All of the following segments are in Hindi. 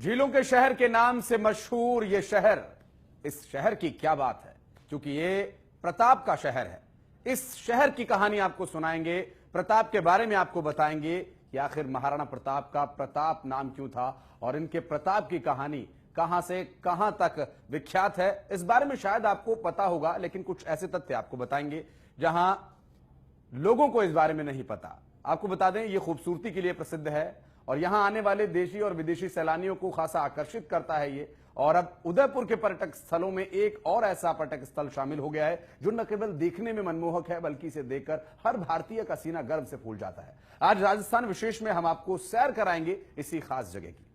झीलों के शहर के नाम से मशहूर ये शहर, इस शहर की क्या बात है, क्योंकि ये प्रताप का शहर है। इस शहर की कहानी आपको सुनाएंगे, प्रताप के बारे में आपको बताएंगे कि आखिर महाराणा प्रताप का प्रताप नाम क्यों था और इनके प्रताप की कहानी कहां से कहां तक विख्यात है। इस बारे में शायद आपको पता होगा, लेकिन कुछ ऐसे तथ्य आपको बताएंगे जहां लोगों को इस बारे में नहीं पता। आपको बता दें, ये खूबसूरती के लिए प्रसिद्ध है और यहां आने वाले देशी और विदेशी सैलानियों को खासा आकर्षित करता है ये। और अब उदयपुर के पर्यटक स्थलों में एक और ऐसा पर्यटक स्थल शामिल हो गया है जो न केवल देखने में मनमोहक है, बल्कि इसे देखकर हर भारतीय का सीना गर्व से फूल जाता है। आज राजस्थान विशेष में हम आपको सैर कराएंगे इसी खास जगह की।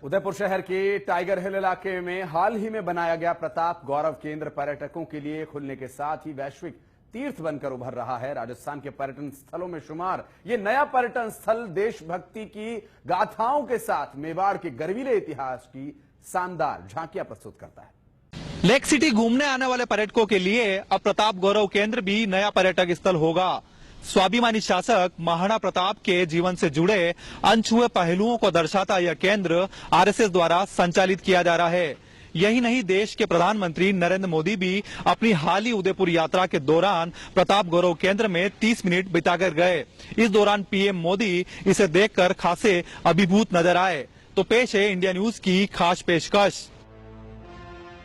उदयपुर शहर के टाइगर हिल इलाके में हाल ही में बनाया गया प्रताप गौरव केंद्र पर्यटकों के लिए खुलने के साथ ही वैश्विक तीर्थ बनकर उभर रहा है। राजस्थान के पर्यटन स्थलों में शुमार ये नया पर्यटन स्थल देशभक्ति की गाथाओं के साथ मेवाड़ के गर्वीले इतिहास की शानदार झांकियां प्रस्तुत करता है। लेक सिटी घूमने आने वाले पर्यटकों के लिए अब प्रताप गौरव केंद्र भी नया पर्यटक स्थल होगा। स्वाभिमानी शासक महाराणा प्रताप के जीवन से जुड़े अनछुए पहलुओं को दर्शाता यह केंद्र आरएसएस द्वारा संचालित किया जा रहा है। यही नहीं, देश के प्रधानमंत्री नरेंद्र मोदी भी अपनी हाल ही उदयपुर यात्रा के दौरान प्रताप गौरव केंद्र में 30 मिनट बिताकर गए। इस दौरान पीएम मोदी इसे देखकर खासे अभिभूत नजर आए। तो पेश है इंडिया न्यूज की खास पेशकश।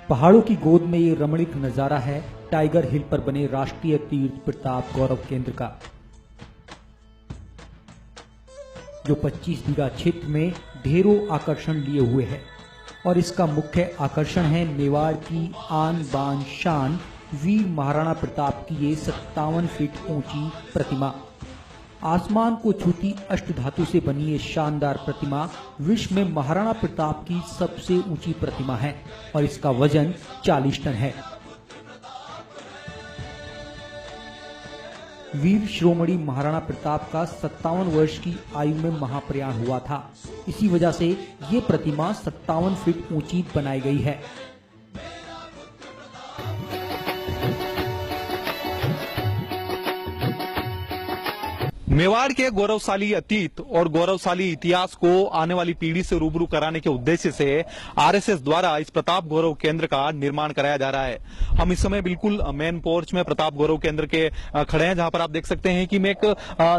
पहाड़ों की गोद में ये रमणीक नजारा है टाइगर हिल पर बने राष्ट्रीय तीर्थ प्रताप गौरव केंद्र का, जो 25 बीघा क्षेत्र में ढेरों आकर्षण लिए हुए है। और इसका मुख्य आकर्षण है मेवाड़ की आन बान शान वीर महाराणा प्रताप की ये 57 फीट ऊंची प्रतिमा। आसमान को छूती अष्टधातु से बनी ये शानदार प्रतिमा विश्व में महाराणा प्रताप की सबसे ऊंची प्रतिमा है और इसका वजन 40 टन है। वीर शिरोमणि महाराणा प्रताप का 57 वर्ष की आयु में महाप्रयाण हुआ था। इसी वजह से ये प्रतिमा 57 फीट ऊंची बनाई गई है। मेवाड़ के गौरवशाली अतीत और गौरवशाली इतिहास को आने वाली पीढ़ी से रूबरू कराने के उद्देश्य से आरएसएस द्वारा इस प्रताप गौरव केंद्र का निर्माण कराया जा रहा है। हम इस समय बिल्कुल मेन पोर्च में प्रताप गौरव केंद्र के खड़े हैं, जहां पर आप देख सकते हैं कि मैं एक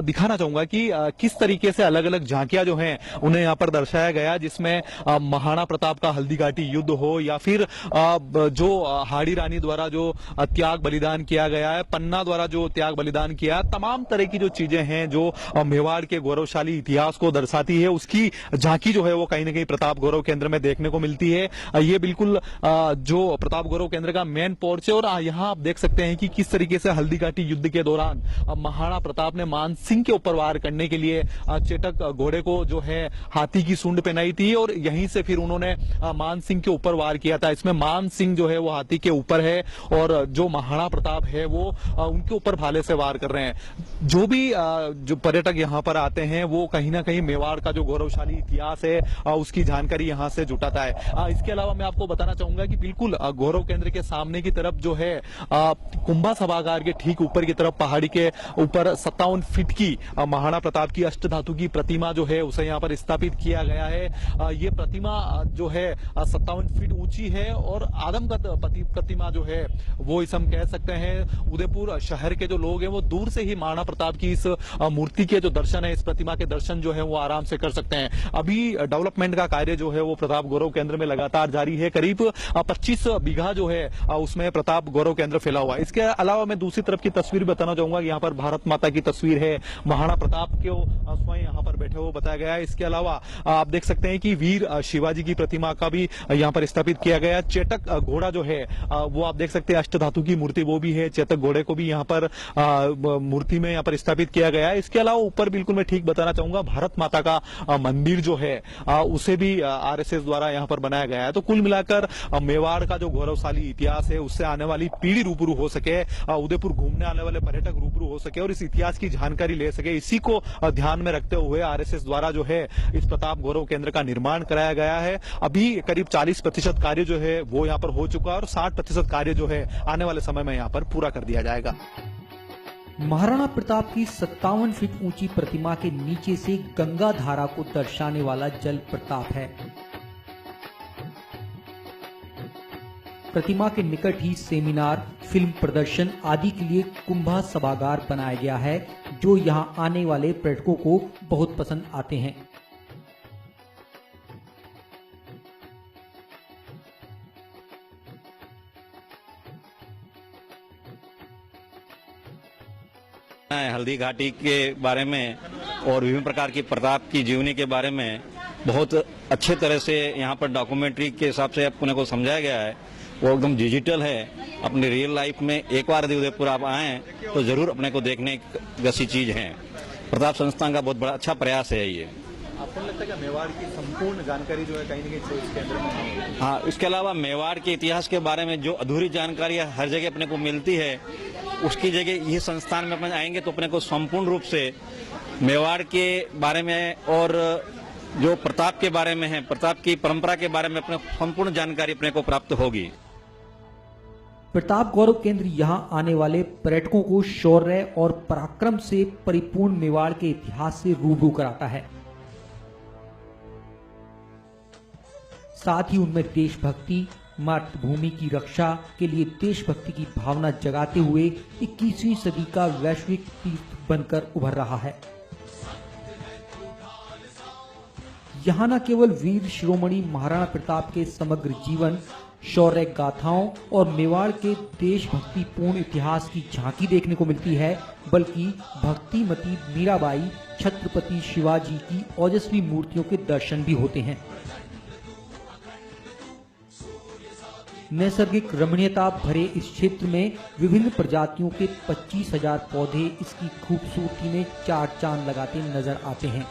दिखाना चाहूंगा कि किस तरीके से अलग अलग झांकियां जो हैं उन्हें यहाँ पर दर्शाया गया, जिसमें महाराणा प्रताप का हल्दी घाटी युद्ध हो या फिर जो हाड़ी रानी द्वारा जो त्याग बलिदान किया गया है, पन्ना द्वारा जो त्याग बलिदान किया, तमाम तरह की जो चीजें हैं जो मेवाड़ के गौरवशाली इतिहास को दर्शाती है, उसकी झांकी जो है वो कहीं ना कहीं प्रताप गौरव केंद्र में देखने को मिलती है। ये बिल्कुल जो प्रताप गौरव केंद्र का मेन पोर्च है और यहाँ आप देख सकते हैं कि किस तरीके से हल्दी घाटी युद्ध के दौरान महाराणा प्रताप ने मान सिंह के ऊपर वार करने के लिए चेटक घोड़े को जो है हाथी की सूंड पहनाई थी और यहीं से फिर उन्होंने मान सिंह के ऊपर वार किया था। इसमें मान सिंह जो है वो हाथी के ऊपर है और जो महाराणा प्रताप है वो उनके ऊपर भाले से वार कर रहे हैं। जो भी जो पर्यटक यहाँ पर आते हैं वो कहीं ना कहीं मेवाड़ का जो गौरवशाली इतिहास है उसकी जानकारी यहाँ से जुटाता है। इसके अलावा मैं आपको बताना चाहूंगा कि बिल्कुल गौरव केंद्र के सामने की तरफ जो है कुंभा सभागार के ठीक ऊपर की तरफ पहाड़ी के ऊपर 57 फीट की महाराणा प्रताप की अष्टधातु की प्रतिमा जो है उसे यहाँ पर स्थापित किया गया है। ये प्रतिमा जो है 57 फीट ऊंची है और आदमकद प्रतिमा जो है वो इस हम कह सकते हैं उदयपुर शहर के जो लोग हैं वो दूर से ही महाराणा प्रताप की इस मूर्ति के जो दर्शन है, इस प्रतिमा के दर्शन जो है वो आराम से कर सकते हैं। अभी डेवलपमेंट का कार्य जो है वो प्रताप गौरव केंद्र में लगातार जारी है। करीब 25 बीघा जो है उसमें प्रताप गौरव केंद्र फैला हुआ है। इसके अलावा मैं दूसरी तरफ की तस्वीर बताना चाहूंगा। यहाँ पर भारत माता की तस्वीर है, महाराणा प्रताप के स्वयं यहाँ पर बैठे हुए बताया गया है। इसके अलावा आप देख सकते हैं कि वीर शिवाजी की प्रतिमा का भी यहाँ पर स्थापित किया गया है। चेतक घोड़ा जो है वो आप देख सकते हैं अष्टधातु की मूर्ति वो भी है। चेतक घोड़े को भी यहाँ पर मूर्ति में यहाँ पर स्थापित किया गया है। है। इसके अलावा ऊपर बिल्कुल मैं ठीक बताना चाहूंगा, भारत माता का मंदिर जो है उसे भी आरएसएस द्वारा यहाँ पर बनाया गया है। तो कुल मिलाकर मेवाड़ का जो गौरवशाली इतिहास है उससे आने वाली पीढ़ी रूबरू हो सके, उदयपुर घूमने आने वाले पर्यटक रूबरू हो सके और इस इतिहास की जानकारी ले सके, इसी को ध्यान में रखते हुए आरएसएस द्वारा जो है इस प्रताप गौरव केंद्र का निर्माण कराया गया है। अभी करीब 40% कार्य जो है वो यहाँ पर हो चुका है और 60% कार्य जो है आने वाले समय में यहाँ पर पूरा कर दिया जाएगा। महाराणा प्रताप की 57 फीट ऊंची प्रतिमा के नीचे से गंगा धारा को दर्शाने वाला जल प्रताप है। प्रतिमा के निकट ही सेमिनार, फिल्म प्रदर्शन आदि के लिए कुंभा सभागार बनाया गया है, जो यहां आने वाले पर्यटकों को बहुत पसंद आते हैं। हल्दी घाटी के बारे में और विभिन्न प्रकार की प्रताप की जीवनी के बारे में बहुत अच्छे तरह से यहाँ पर डॉक्यूमेंट्री के हिसाब से अपने को समझाया गया है। वो एकदम डिजिटल है। अपनी रियल लाइफ में एक बार यदि उदयपुर आप आए तो जरूर अपने को देखने जैसी चीज है। प्रताप संस्थान का बहुत बड़ा अच्छा प्रयास है ये। आपको लगता है कि मेवाड़ की संपूर्ण जानकारी जो है कहीं न कहीं इस केंद्र में? हाँ, इसके अलावा मेवाड़ के इतिहास के बारे में जो अधूरी जानकारी हर जगह अपने को मिलती है, उसकी जगह ये संस्थान में अपने आएंगे तो अपने को संपूर्ण रूप से मेवाड़ के बारे में और जो प्रताप के बारे में है, प्रताप की परंपरा के बारे में अपने संपूर्ण जानकारी अपने को प्राप्त होगी। प्रताप गौरव केंद्र यहां आने वाले पर्यटकों को शौर्य और पराक्रम से परिपूर्ण मेवाड़ के इतिहास से रूबरू कराता है। साथ ही उनमें देशभक्ति, मातृभूमि की रक्षा के लिए देशभक्ति की भावना जगाते हुए 21वीं सदी का वैश्विक तीर्थ बनकर उभर रहा है। यहाँ न केवल वीर शिरोमणि महाराणा प्रताप के समग्र जीवन, शौर्य गाथाओं और मेवाड़ के देशभक्ति पूर्ण इतिहास की झांकी देखने को मिलती है, बल्कि भक्तिमती मीराबाई, छत्रपति शिवाजी की ओजस्वी मूर्तियों के दर्शन भी होते हैं। नैसर्गिक रमणीयता भरे इस क्षेत्र में विभिन्न प्रजातियों के 25,000 पौधे इसकी खूबसूरती में चार चांद लगाते नजर आते हैं।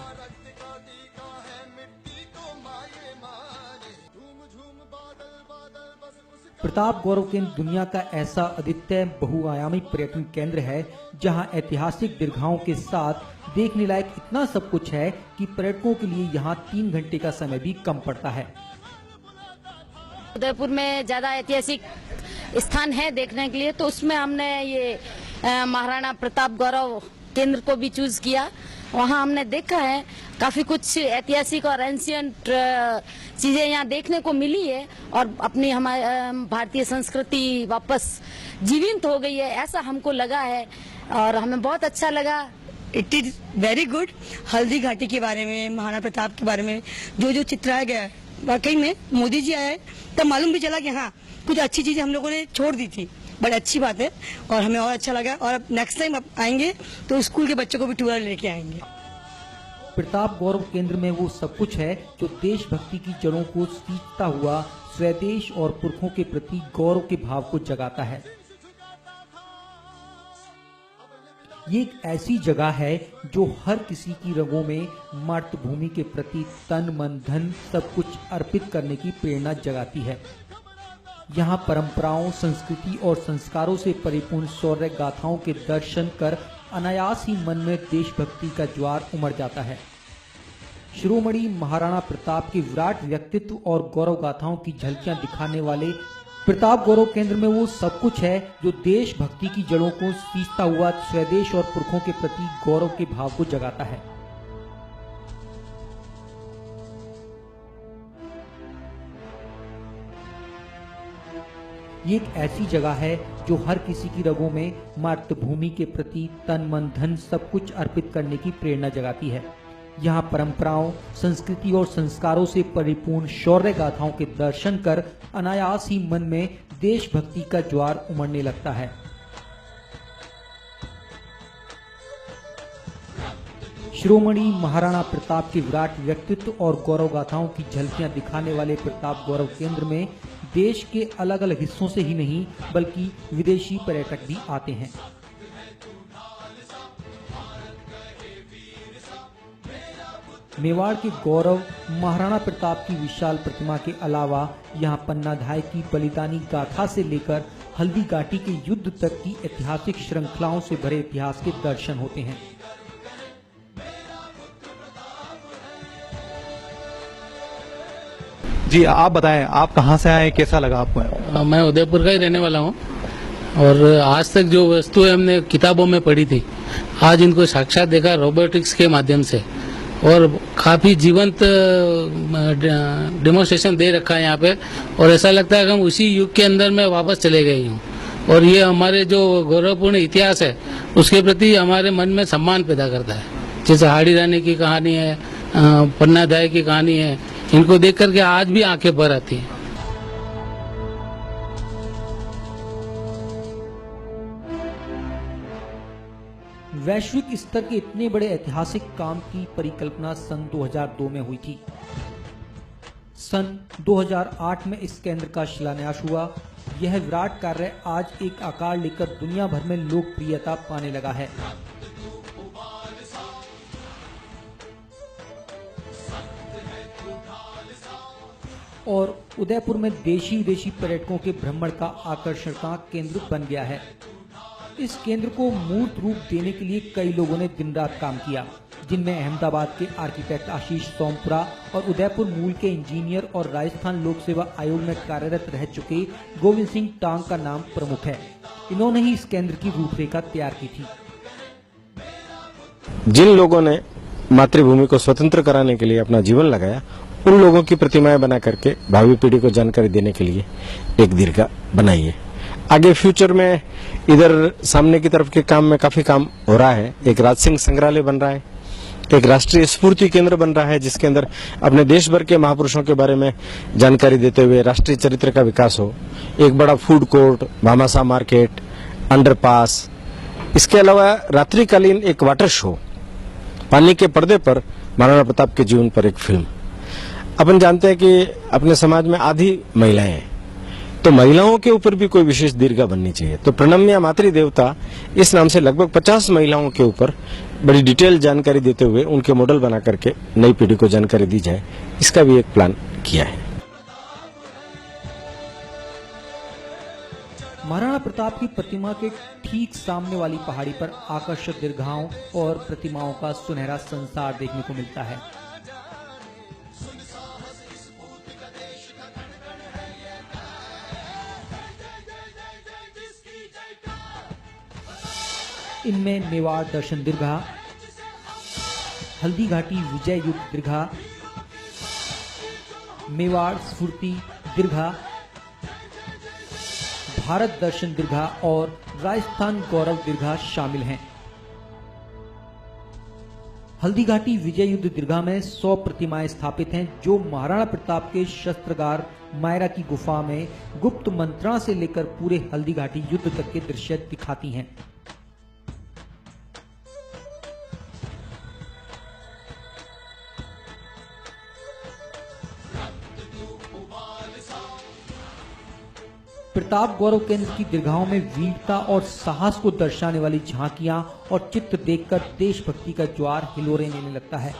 प्रताप गौरव केंद्र दुनिया का ऐसा अद्वितीय बहुआयामी पर्यटन केंद्र है, जहां ऐतिहासिक दीर्घाओं के साथ देखने लायक इतना सब कुछ है कि पर्यटकों के लिए यहां 3 घंटे का समय भी कम पड़ता है। उदयपुर में ज्यादा ऐतिहासिक स्थान है देखने के लिए, तो उसमें हमने ये महाराणा प्रताप गौरव केंद्र को भी चूज किया। वहाँ हमने देखा है काफी कुछ ऐतिहासिक और एंशियंट चीजें यहाँ देखने को मिली है और अपनी हमारी भारतीय संस्कृति वापस जीवंत हो गई है, ऐसा हमको लगा है और हमें बहुत अच्छा लगा। It is very good. Haldi Ghati के बारे में, महाराणा प्रताप के बारे में जो जो चित्राया गया है, वाकई में मोदी जी आए तब मालूम भी चला कि हाँ कुछ अच्छी चीजें हम लोगों ने छोड़ दी थी। बड़ी अच्छी बात है और हमें और अच्छा लगा और अब नेक्स्ट टाइम आप आएंगे तो स्कूल के बच्चों को भी टूर लेके आएंगे। प्रताप गौरव केंद्र में वो सब कुछ है जो देशभक्ति की जड़ों को सींचता हुआ स्वदेश और पुरखों के प्रति गौरव के भाव को जगाता है। ये एक ऐसी जगह है जो हर किसी की रगों में मातृभूमि के प्रति तन मन धन सब कुछ अर्पित करने की प्रेरणा जगाती है। यहाँ परंपराओं, संस्कृति और संस्कारों से परिपूर्ण शौर्य गाथाओं के दर्शन कर अनायास ही मन में देशभक्ति का ज्वार उमड़ जाता है। शिरोमणि महाराणा प्रताप के विराट व्यक्तित्व और गौरव गाथाओं की झलकियां दिखाने वाले प्रताप गौरव केंद्र में वो सब कुछ है जो देशभक्ति की जड़ों को सींचता हुआ स्वदेश और पुरखों के प्रति गौरव के भाव को जगाता है। ये एक ऐसी जगह है जो हर किसी की रगों में मातृभूमि के प्रति तन मन धन सब कुछ अर्पित करने की प्रेरणा जगाती है। यहाँ परंपराओं, संस्कृति और संस्कारों से परिपूर्ण शौर्य गाथाओं के दर्शन कर अनायास ही मन में देशभक्ति का ज्वार उमड़ने लगता है। शिरोमणि महाराणा प्रताप के विराट व्यक्तित्व और गौरव गाथाओं की झलकियां दिखाने वाले प्रताप गौरव केंद्र में देश के अलग अलग हिस्सों से ही नहीं बल्कि विदेशी पर्यटक भी आते हैं। मेवाड़ के गौरव महाराणा प्रताप की विशाल प्रतिमा के अलावा यहाँ पन्ना धाय की बलिदानी गाथा से लेकर हल्दी घाटी के युद्ध तक की ऐतिहासिक श्रृंखलाओं से भरे इतिहास के दर्शन होते हैं। जी आप बताएं, आप कहां से आए, कैसा लगा आपको? मैं उदयपुर का ही रहने वाला हूँ और आज तक जो वस्तुएं हमने किताबों में पढ़ी थी, आज इनको साक्षात देखा रोबोटिक्स के माध्यम से और काफी जीवंत डेमोन्स्ट्रेशन दे रखा है यहाँ पे और ऐसा लगता है कि हम उसी युग के अंदर में वापस चले गए हूँ और ये हमारे जो गौरवपूर्ण इतिहास है उसके प्रति हमारे मन में सम्मान पैदा करता है। जैसे हाड़ी रानी की कहानी है, पन्ना धाय की कहानी है, इनको देख करके आज भी आंखें भर आती हैं। वैश्विक स्तर के इतने बड़े ऐतिहासिक काम की परिकल्पना सन 2002 में हुई थी। सन 2008 में इस केंद्र का शिलान्यास हुआ। यह विराट कार्य आज एक आकार लेकर दुनिया भर में लोकप्रियता पाने लगा है। और उदयपुर में देशी विदेशी पर्यटकों के भ्रमण का आकर्षण का केंद्र बन गया है। इस केंद्र को मूर्त रूप देने के लिए कई लोगों ने दिन रात काम किया, जिनमें अहमदाबाद के आर्किटेक्ट आशीष सोमपुरा और उदयपुर मूल के इंजीनियर और राजस्थान लोक सेवा आयोग में कार्यरत रह चुके गोविंद सिंह टांग का नाम प्रमुख है। इन्होंने ही इस केंद्र की रूपरेखा तैयार की थी। जिन लोगों ने मातृभूमि को स्वतंत्र कराने के लिए अपना जीवन लगाया, उन लोगों की प्रतिमाएं बना करके भावी पीढ़ी को जानकारी देने के लिए एक दीर्घा बनाई है। आगे फ्यूचर में इधर सामने की तरफ के काम में काफी काम हो रहा है। एक राज सिंह संग्रहालय बन रहा है, एक राष्ट्रीय स्फूर्ति केंद्र बन रहा है जिसके अंदर अपने देश भर के महापुरुषों के बारे में जानकारी देते हुए राष्ट्रीय चरित्र का विकास हो। एक बड़ा food court, Bhamashah market, underpass, इसके अलावा रात्रिकालीन एक वाटर शो, पानी के पर्दे पर महाराणा प्रताप के जीवन पर एक फिल्म। अपन जानते हैं कि अपने समाज में आधी महिलाएं हैं, तो महिलाओं के ऊपर भी कोई विशेष दीर्घा बननी चाहिए। तो प्रणम्या मातृ देवता इस नाम से लगभग 50 महिलाओं के ऊपर बड़ी डिटेल जानकारी देते हुए उनके मॉडल बना करके नई पीढ़ी को जानकारी दी जाए, इसका भी एक प्लान किया है। महाराणा प्रताप की प्रतिमा के ठीक सामने वाली पहाड़ी पर आकर्षक दीर्घाओं और प्रतिमाओं का सुनहरा संसार देखने को मिलता है। इनमें मेवाड़ दर्शन दीर्घा, हल्दी घाटी विजय युद्ध दीर्घा, मेवाड़ स्फूर्ति दीर्घा, भारत दर्शन दीर्घा और राजस्थान गौरव दीर्घा शामिल हैं। हल्दी घाटी विजय युद्ध दीर्घा में 100 प्रतिमाएं स्थापित हैं जो महाराणा प्रताप के शस्त्रागार मायरा की गुफा में गुप्त मंत्रणा से लेकर पूरे हल्दी घाटी युद्ध तक के दृश्य दिखाती हैं। प्रताप गौरव केंद्र की दीर्घाओं में वीरता और साहस को दर्शाने वाली झांकियां और चित्र देखकर देशभक्ति का ज्वार हिलोरे लेने लगता है।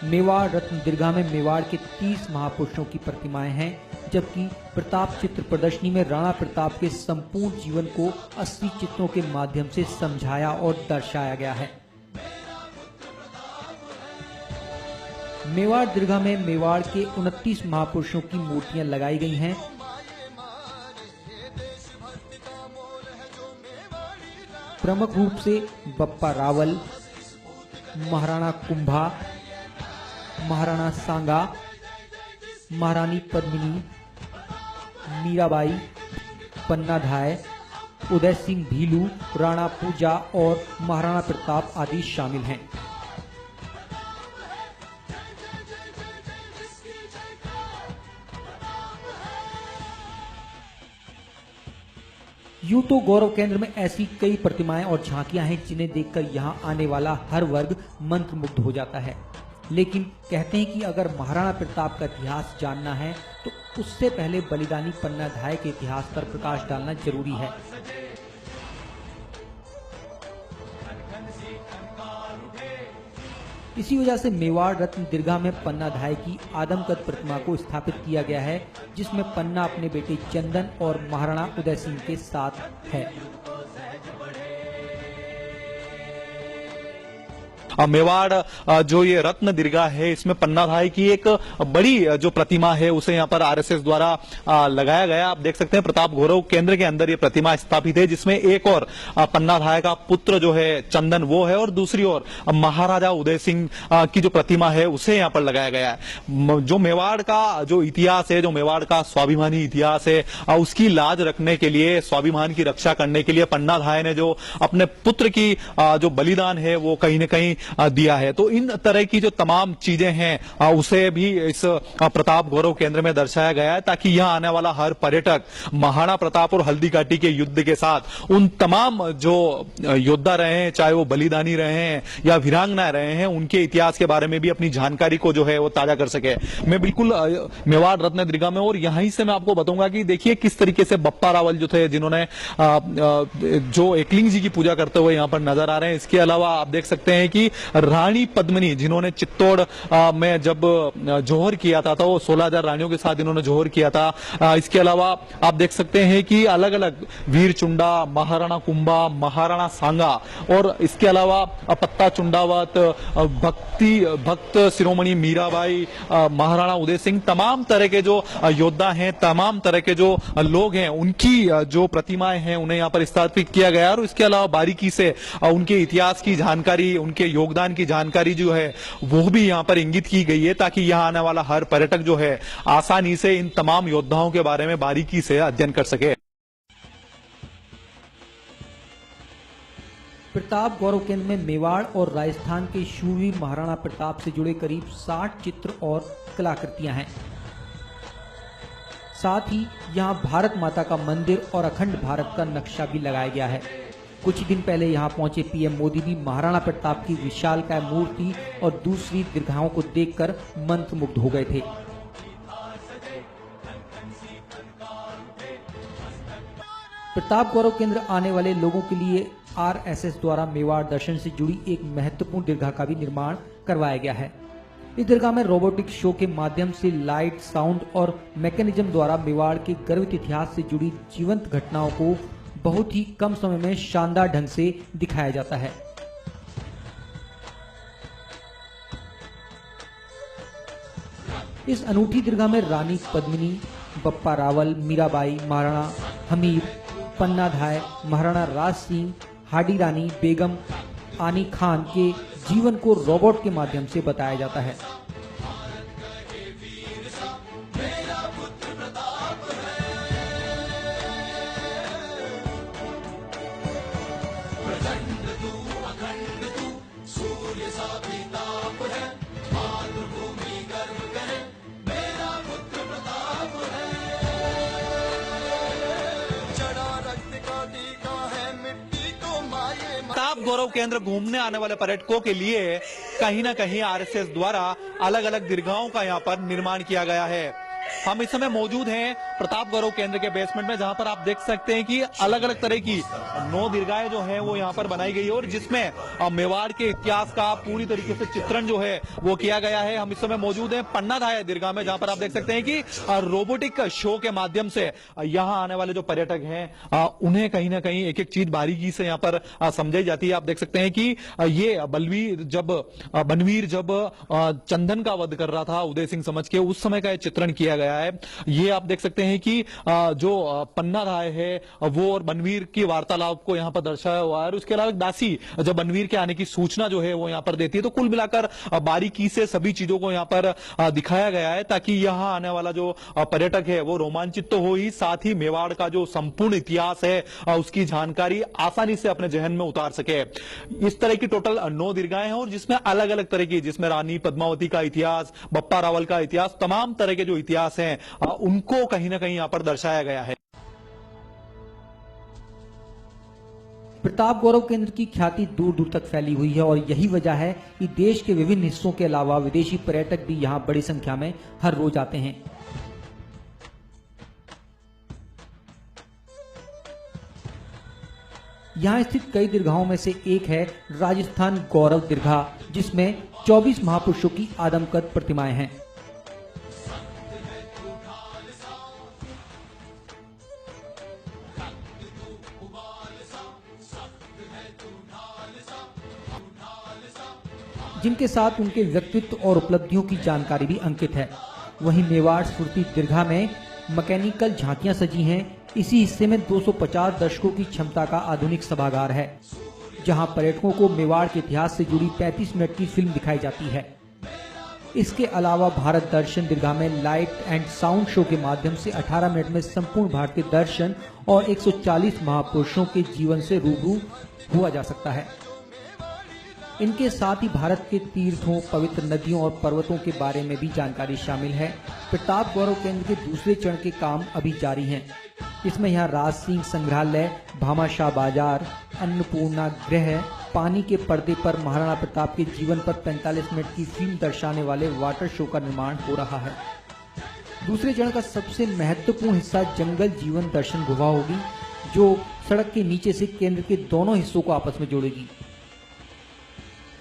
मेवाड़ रत्न दीर्घा में मेवाड़ के 30 महापुरुषों की प्रतिमाएं हैं, जबकि प्रताप चित्र प्रदर्शनी में राणा प्रताप के संपूर्ण जीवन को 80 चित्रों के माध्यम से समझाया और दर्शाया गया है। मेवाड़ दीर्घा में मेवाड़ के 29 महापुरुषों की मूर्तियां लगाई गई हैं। प्रमुख रूप से बप्पा रावल, महाराणा कुंभा, महाराणा सांगा, महारानी पद्मिनी, मीराबाई, पन्ना धाय, उदय सिंह भीलू, राणा पूजा और महाराणा प्रताप आदि शामिल हैं। यूं तो गौरव केंद्र में ऐसी कई प्रतिमाएं और झांकियां हैं जिन्हें देखकर यहां आने वाला हर वर्ग मंत्रमुग्ध हो जाता है। लेकिन कहते हैं कि अगर महाराणा प्रताप का इतिहास जानना है तो उससे पहले बलिदानी पन्ना धाय के इतिहास पर प्रकाश डालना जरूरी है। इसी वजह से मेवाड़ रत्न दीर्घा में पन्ना धाय की आदमकद प्रतिमा को स्थापित किया गया है, जिसमें पन्ना अपने बेटे चंदन और महाराणा उदय सिंह के साथ है। मेवाड़ जो ये रत्न दीर्घा है, इसमें पन्ना धाय की एक बड़ी जो प्रतिमा है उसे यहाँ पर आरएसएस द्वारा लगाया गया। आप देख सकते हैं प्रताप गौरव केंद्र के अंदर ये प्रतिमा स्थापित है, जिसमें एक और पन्ना धाय का पुत्र जो है चंदन वो है, और दूसरी ओर महाराजा उदय सिंह की जो प्रतिमा है उसे यहाँ पर लगाया गया है। जो मेवाड़ का जो इतिहास है, जो मेवाड़ का स्वाभिमानी इतिहास है, उसकी लाज रखने के लिए, स्वाभिमान की रक्षा करने के लिए पन्ना धाय ने जो अपने पुत्र की जो बलिदान है वो कहीं न कहीं दिया है। तो इन तरह की जो तमाम चीजें हैं उसे भी इस प्रताप गौरव केंद्र में दर्शाया गया है, ताकि यहां आने वाला हर पर्यटक महाराणा प्रताप और हल्दी घाटी के युद्ध के साथ उन तमाम जो योद्धा रहे हैं, चाहे वो बलिदानी रहे हैं या वीरांगना रहे हैं, उनके इतिहास के बारे में भी अपनी जानकारी को जो है वो ताजा कर सके। मैं बिल्कुल मेवाड़ रत्न दीर्घा में, और यहीं से मैं आपको बताऊंगा कि देखिए किस तरीके से बप्पा रावल जो थे, जिन्होंने जो एकलिंग जी की पूजा करते हुए यहां पर नजर आ रहे हैं। इसके अलावा आप देख सकते हैं कि रानी पद्मिनी, जिन्होंने चित्तौड़ में जब जोहर किया था तो वो 16,000 रानियों के साथ इन्होंने जोहर किया था। इसके अलावा आप देख सकते हैं कि अलग अलग वीर चुंडा, महाराणा कुंभा, महाराणा सांगा, और इसके अलावा पत्ता चुंडावत, भक्त शिरोमणि मीराबाई, महाराणा उदय सिंह, तमाम तरह के जो योद्धा हैं, तमाम तरह के जो लोग हैं, उनकी जो प्रतिमाएं हैं उन्हें यहाँ पर स्थापित किया गया। और इसके अलावा बारीकी से उनके इतिहास की जानकारी, उनके योगदान की जानकारी जो है वो भी यहां पर इंगित की गई है, ताकि यहां आने वाला हर पर्यटक जो है आसानी से इन तमाम योद्धाओं के बारे में बारीकी से अध्ययन कर सके। प्रताप गौरव केंद्र में मेवाड़ और राजस्थान के शूरवीर महाराणा प्रताप से जुड़े करीब 60 चित्र और कलाकृतियां हैं। साथ ही यहां भारत माता का मंदिर और अखंड भारत का नक्शा भी लगाया गया है। कुछ दिन पहले यहां पहुंचे पीएम मोदी भी महाराणा प्रताप की विशालकाय मूर्ति और दूसरी दीर्घाओं को देखकर मंत्रमुग्ध हो गए थे। प्रताप गौरव केंद्र आने वाले लोगों के लिए आरएसएस द्वारा मेवाड़ दर्शन से जुड़ी एक महत्वपूर्ण दीर्घा का भी निर्माण करवाया गया है। इस दीर्घा में रोबोटिक शो के माध्यम से लाइट, साउंड और मैकेनिज्म द्वारा मेवाड़ के गर्वित इतिहास से जुड़ी जीवंत घटनाओं को बहुत ही कम समय में शानदार ढंग से दिखाया जाता है। इस अनूठी दीर्घा में रानी पद्मिनी, बप्पा रावल, मीराबाई, महाराणा हमीर, पन्ना धाय, महाराणा राज सिंह, हाडी रानी, बेगम आनी खान के जीवन को रोबोट के माध्यम से बताया जाता है। प्रताप गौरव केंद्र घूमने आने वाले पर्यटकों के लिए कहीं ना कहीं आरएसएस द्वारा अलग अलग दीर्घाओं का यहाँ पर निर्माण किया गया है। हम इस समय मौजूद हैं प्रताप गौरव केंद्र के बेसमेंट में, जहां पर आप देख सकते हैं कि अलग अलग तरह की 9 दीर्घाएं जो है वो यहाँ पर बनाई गई है, और जिसमें मेवाड़ के इतिहास का पूरी तरीके से चित्रण जो है वो किया गया है। हम इस समय मौजूद हैं पन्ना धाय दीर्घा में, जहां पर आप देख सकते हैं कि रोबोटिक शो के माध्यम से यहाँ आने वाले जो पर्यटक हैं उन्हें कहीं ना कहीं एक एक चीज बारीकी से यहाँ पर समझाई जाती है। आप देख सकते हैं कि ये बनवीर जब चंदन का वध कर रहा था उदय सिंह समझ के, उस समय का चित्रण किया गया है। ये आप देख सकते हैं कि जो पन्ना धाय है वो और बनवीर की वार्तालाप को यहाँ पर दर्शाया हुआ है, और उसके अलावा दासी जब बनवीर के आने की सूचना जो है वो यहाँ पर देती है। तो कुल मिलाकर बारीकी से सभी चीजों को यहाँ पर दिखाया गया है, ताकि यहाँ आने वाला जो पर्यटक है वो रोमांचित तो हो ही, साथ ही मेवाड़ का जो संपूर्ण इतिहास है उसकी जानकारी आसानी से अपने जहन में उतार सके। इस तरह की टोटल 9 दीर्घाएं हैं, और जिसमें अलग अलग तरह की, जिसमें रानी पद्मावती का इतिहास, बप्पा रावल का इतिहास, तमाम तरह के जो इतिहास हैं उनको कहीं ना कहीं यहां पर दर्शाया गया है। प्रताप गौरव केंद्र की ख्याति दूर दूर तक फैली हुई है, और यही वजह है कि देश के विभिन्न हिस्सों के अलावा विदेशी पर्यटक भी यहां बड़ी संख्या में हर रोज आते हैं। यहां स्थित कई दीर्घाओं में से एक है राजस्थान गौरव दीर्घा, जिसमें 24 महापुरुषों की आदमकद प्रतिमाएं हैं। जिनके साथ उनके व्यक्तित्व और उपलब्धियों की जानकारी भी अंकित है। वहीं मेवाड़ स्फूर्ति दीर्घा में मैकेनिकल झांकियां सजी हैं। इसी हिस्से में 250 दर्शकों की क्षमता का आधुनिक सभागार है, जहां पर्यटकों को मेवाड़ के इतिहास से जुड़ी 35 मिनट की फिल्म दिखाई जाती है। इसके अलावा भारत दर्शन दीर्घा में लाइट एंड साउंड शो के माध्यम से 18 मिनट में संपूर्ण भारतीय दर्शन और 140 महापुरुषों के जीवन से रूबरू हुआ जा सकता है। इनके साथ ही भारत के तीर्थों, पवित्र नदियों और पर्वतों के बारे में भी जानकारी शामिल है। प्रताप गौरव केंद्र के दूसरे चरण के काम अभी जारी हैं। इसमें यहाँ राज सिंह संग्रहालय, भामाशाह बाजार, अन्नपूर्णा गृह, पानी के पर्दे पर महाराणा प्रताप के जीवन पर 45 मिनट की फिल्म दर्शाने वाले वाटर शो का निर्माण हो रहा है। दूसरे चरण का सबसे महत्वपूर्ण हिस्सा जंगल जीवन दर्शन गुफा होगी, जो सड़क के नीचे से केंद्र के दोनों हिस्सों को आपस में जोड़ेगी।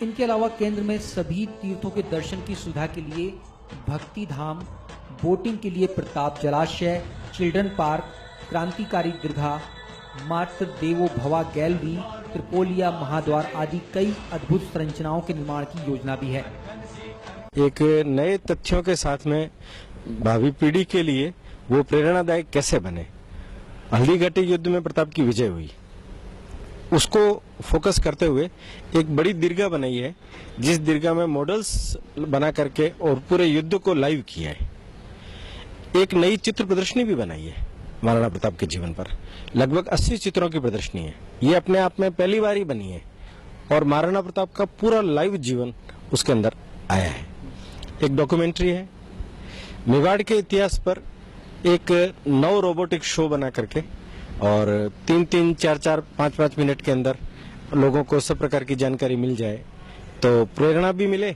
इनके अलावा केंद्र में सभी तीर्थों के दर्शन की सुविधा के लिए भक्ति धाम, बोटिंग के लिए प्रताप जलाशय, चिल्ड्रन पार्क, क्रांतिकारी दीर्घा, मातृ देवो भवा गैलरी, त्रिपोलिया महाद्वार आदि कई अद्भुत संरचनाओं के निर्माण की योजना भी है। एक नए तथ्यों के साथ में भावी पीढ़ी के लिए वो प्रेरणादायक कैसे बने। हल्दी घाटी युद्ध में प्रताप की विजय हुई, उसको फोकस करते हुए एक बड़ी दीर्घा बनाई है, जिस दीर्घा में मॉडल्स बना करके और पूरे युद्ध को लाइव किया है। एक नई चित्र प्रदर्शनी भी बनाई है महाराणा प्रताप के जीवन पर, लगभग 80 चित्रों की प्रदर्शनी है। ये अपने आप में पहली बार ही बनी है और महाराणा प्रताप का पूरा लाइव जीवन उसके अंदर आया है। एक डॉक्यूमेंट्री है, मेवाड़ के इतिहास पर एक नव रोबोटिक शो बना करके और 3-3, 4-4, 5-5 मिनट के अंदर लोगों को सब प्रकार की जानकारी मिल जाए तो प्रेरणा भी मिले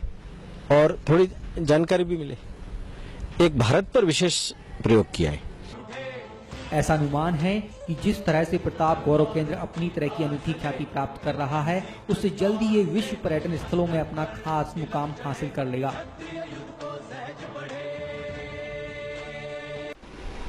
और थोड़ी जानकारी भी मिले। एक भारत पर विशेष प्रयोग किया है। ऐसा अनुमान है कि जिस तरह से प्रताप गौरव केंद्र अपनी तरह की अनूठी ख्याति प्राप्त कर रहा है, उससे जल्दी ये विश्व पर्यटन स्थलों में अपना खास मुकाम हासिल कर लेगा।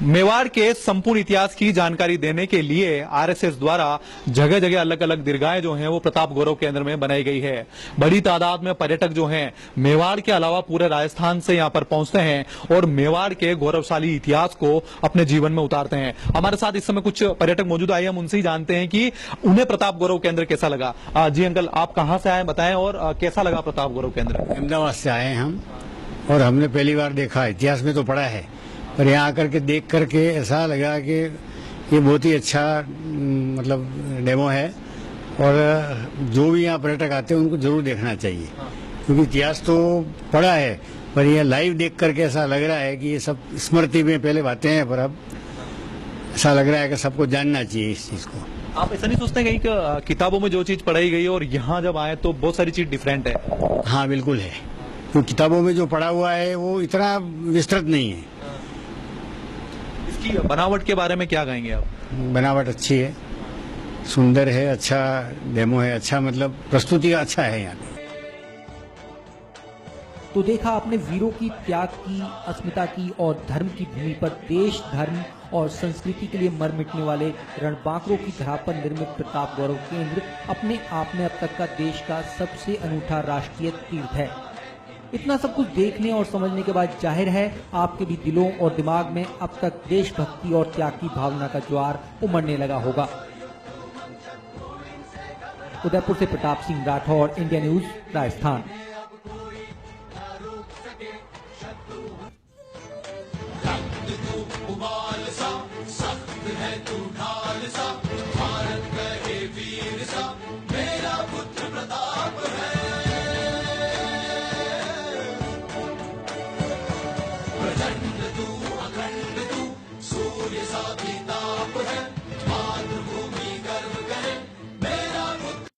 मेवाड़ के संपूर्ण इतिहास की जानकारी देने के लिए आरएसएस द्वारा जगह जगह अलग अलग दीर्घाएं जो हैं वो प्रताप गौरव केंद्र में बनाई गई है। बड़ी तादाद में पर्यटक जो हैं मेवाड़ के अलावा पूरे राजस्थान से यहां पर पहुंचते हैं और मेवाड़ के गौरवशाली इतिहास को अपने जीवन में उतारते हैं। हमारे साथ इस समय कुछ पर्यटक मौजूद आए, हम उनसे ही जानते हैं कि उन्हें प्रताप गौरव केंद्र कैसा लगा। जी अंकल, आप कहाँ से आए बताएं और कैसा लगा प्रताप गौरव केंद्र? अहमदाबाद से आए हम और हमने पहली बार देखा, इतिहास में तो पढ़ा है, और यहाँ आकर के देख करके ऐसा लगा कि ये बहुत ही अच्छा मतलब डेमो है और जो भी यहाँ पर्यटक आते हैं उनको जरूर देखना चाहिए, क्योंकि इतिहास तो पढ़ा है पर ये लाइव देख करके ऐसा लग रहा है कि ये सब स्मृति में पहले बातें हैं, पर अब ऐसा लग रहा है कि सबको जानना चाहिए इस चीज को। आप ऐसा नहीं सोचते कि किताबों में जो चीज पढ़ाई गई और यहाँ जब आए तो बहुत सारी चीज डिफरेंट है? हाँ बिल्कुल है, तो किताबों में जो पढ़ा हुआ है वो इतना विस्तृत नहीं है। इसकी बनावट के बारे में क्या कहेंगे आप? बनावट अच्छी है, सुंदर है, अच्छा डेमो है, अच्छा मतलब प्रस्तुति अच्छा है यहाँ पे। तो देखा आपने वीरों की त्याग की, अस्मिता की और धर्म की भूमि पर देश, धर्म और संस्कृति के लिए मर मिटने वाले रणबांकुरों की धरा पर निर्मित प्रताप गौरव केंद्र अपने आप में अब तक का देश का सबसे अनूठा राष्ट्रीय तीर्थ है। इतना सब कुछ देखने और समझने के बाद जाहिर है आपके भी दिलों और दिमाग में अब तक देशभक्ति और त्याग की भावना का ज्वार उमड़ने लगा होगा। उदयपुर से प्रताप सिंह राठौर, इंडिया न्यूज, राजस्थान। उबाल सा सख्त है तू।